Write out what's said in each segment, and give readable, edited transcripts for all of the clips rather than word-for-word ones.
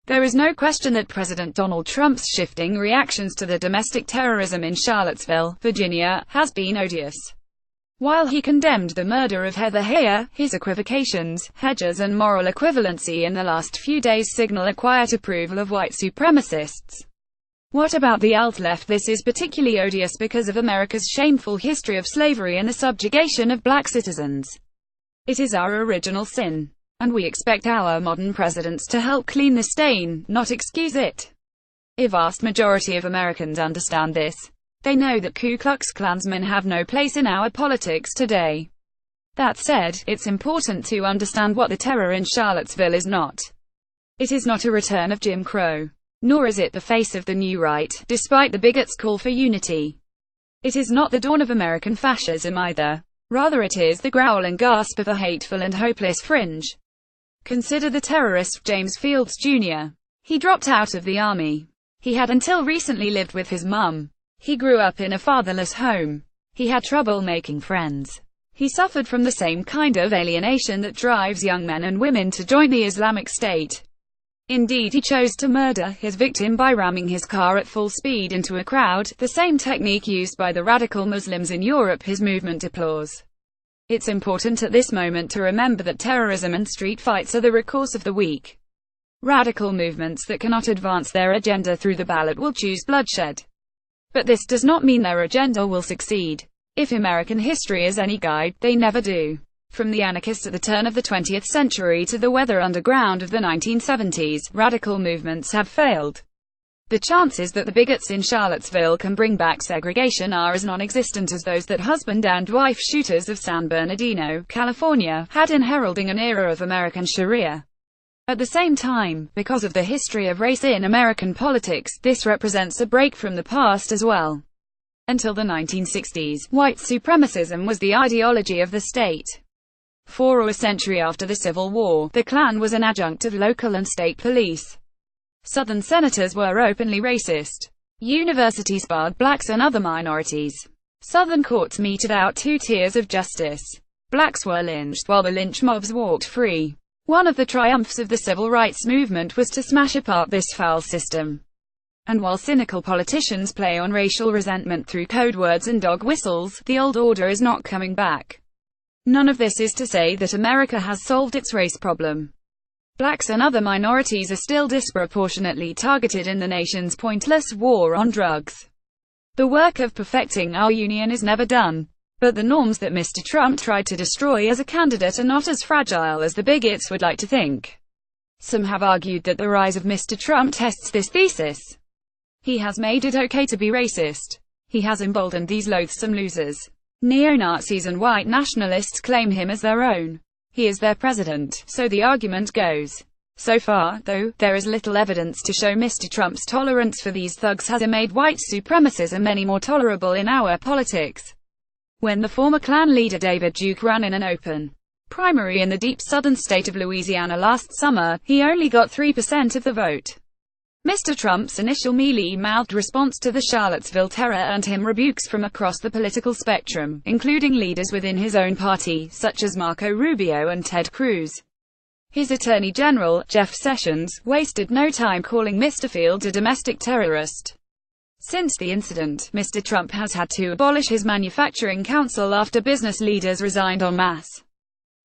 There is no question that President Donald Trump's shifting reactions to the domestic terrorism in Charlottesville, Virginia, has been odious. While he condemned the murder of Heather Heyer, his equivocations, hedges and moral equivalency in the last few days signal a quiet approval of white supremacists. What about the alt-left? This is particularly odious because of America's shameful history of slavery and the subjugation of black citizens. It is our original sin, and we expect our modern presidents to help clean the stain, not excuse it. A vast majority of Americans understand this. They know that Ku Klux Klansmen have no place in our politics today. That said, it's important to understand what the terror in Charlottesville is not. It is not a return of Jim Crow. Nor is it the face of the new right, despite the bigots' call for unity. It is not the dawn of American fascism either. Rather it is the growl and gasp of a hateful and hopeless fringe. Consider the terrorist James Fields Jr. He dropped out of the army. He had until recently lived with his mum. He grew up in a fatherless home. He had trouble making friends. He suffered from the same kind of alienation that drives young men and women to join the Islamic State. Indeed, he chose to murder his victim by ramming his car at full speed into a crowd, the same technique used by the radical Muslims in Europe his movement deplores. It's important at this moment to remember that terrorism and street fights are the recourse of the weak. Radical movements that cannot advance their agenda through the ballot will choose bloodshed. But this does not mean their agenda will succeed. If American history is any guide, they never do. From the anarchists at the turn of the 20th century to the weather underground of the 1970s, radical movements have failed. The chances that the bigots in Charlottesville can bring back segregation are as non-existent as those that husband and wife shooters of San Bernardino, California, had in heralding an era of American Sharia. At the same time, because of the history of race in American politics, this represents a break from the past as well. Until the 1960s, white supremacism was the ideology of the state. For a century after the Civil War, the Klan was an adjunct of local and state police. Southern senators were openly racist. Universities barred blacks and other minorities. Southern courts meted out 2 tiers of justice. Blacks were lynched while the lynch mobs walked free. One of the triumphs of the civil rights movement was to smash apart this foul system. And while cynical politicians play on racial resentment through code words and dog whistles, the old order is not coming back. None of this is to say that America has solved its race problem. Blacks and other minorities are still disproportionately targeted in the nation's pointless war on drugs. The work of perfecting our union is never done. But the norms that Mr. Trump tried to destroy as a candidate are not as fragile as the bigots would like to think. Some have argued that the rise of Mr. Trump tests this thesis. He has made it okay to be racist. He has emboldened these loathsome losers. Neo-Nazis and white nationalists claim him as their own. He is their president, so the argument goes. So far, though, there is little evidence to show Mr. Trump's tolerance for these thugs has made white supremacism any more tolerable in our politics. When the former Klan leader David Duke ran in an open primary in the deep southern state of Louisiana last summer, he only got 3% of the vote. Mr. Trump's initial mealy-mouthed response to the Charlottesville terror earned him rebukes from across the political spectrum, including leaders within his own party, such as Marco Rubio and Ted Cruz. His Attorney General, Jeff Sessions, wasted no time calling Mr. Fields a domestic terrorist. Since the incident, Mr. Trump has had to abolish his manufacturing council after business leaders resigned en masse.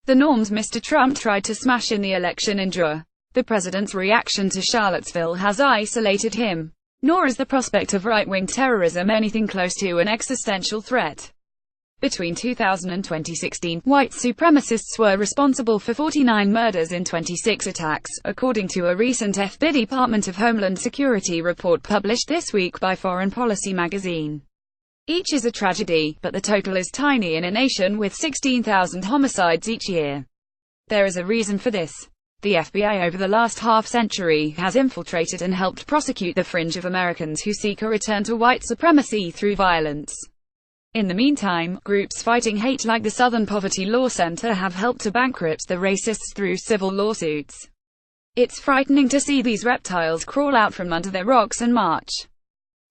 The norms Mr. Trump tried to smash in the election endure. The president's reaction to Charlottesville has isolated him. Nor is the prospect of right-wing terrorism anything close to an existential threat. Between 2000 and 2016, white supremacists were responsible for 49 murders in 26 attacks, according to a recent FBI Department of Homeland Security report published this week by Foreign Policy magazine. Each is a tragedy, but the total is tiny in a nation with 16,000 homicides each year. There is a reason for this. The FBI over the last half-century has infiltrated and helped prosecute the fringe of Americans who seek a return to white supremacy through violence. In the meantime, groups fighting hate like the Southern Poverty Law Center have helped to bankrupt the racists through civil lawsuits. It's frightening to see these reptiles crawl out from under their rocks and march.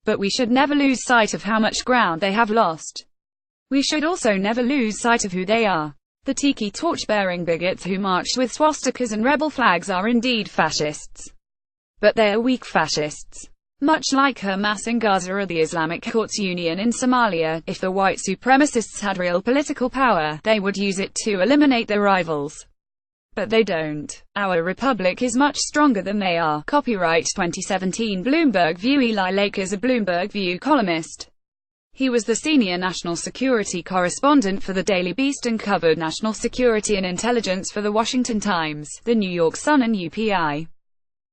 But we should never lose sight of how much ground they have lost. We should also never lose sight of who they are. The tiki torch-bearing bigots who marched with swastikas and rebel flags are indeed fascists. but they are weak fascists. Much like Hamas in Gaza or the Islamic Courts Union in Somalia, if the white supremacists had real political power, they would use it to eliminate their rivals. But they don't. Our republic is much stronger than they are. Copyright 2017 Bloomberg View. Eli Lake is a Bloomberg View columnist. He was the senior national security correspondent for the Daily Beast and covered national security and intelligence for the Washington Times, the New York Sun and UPI.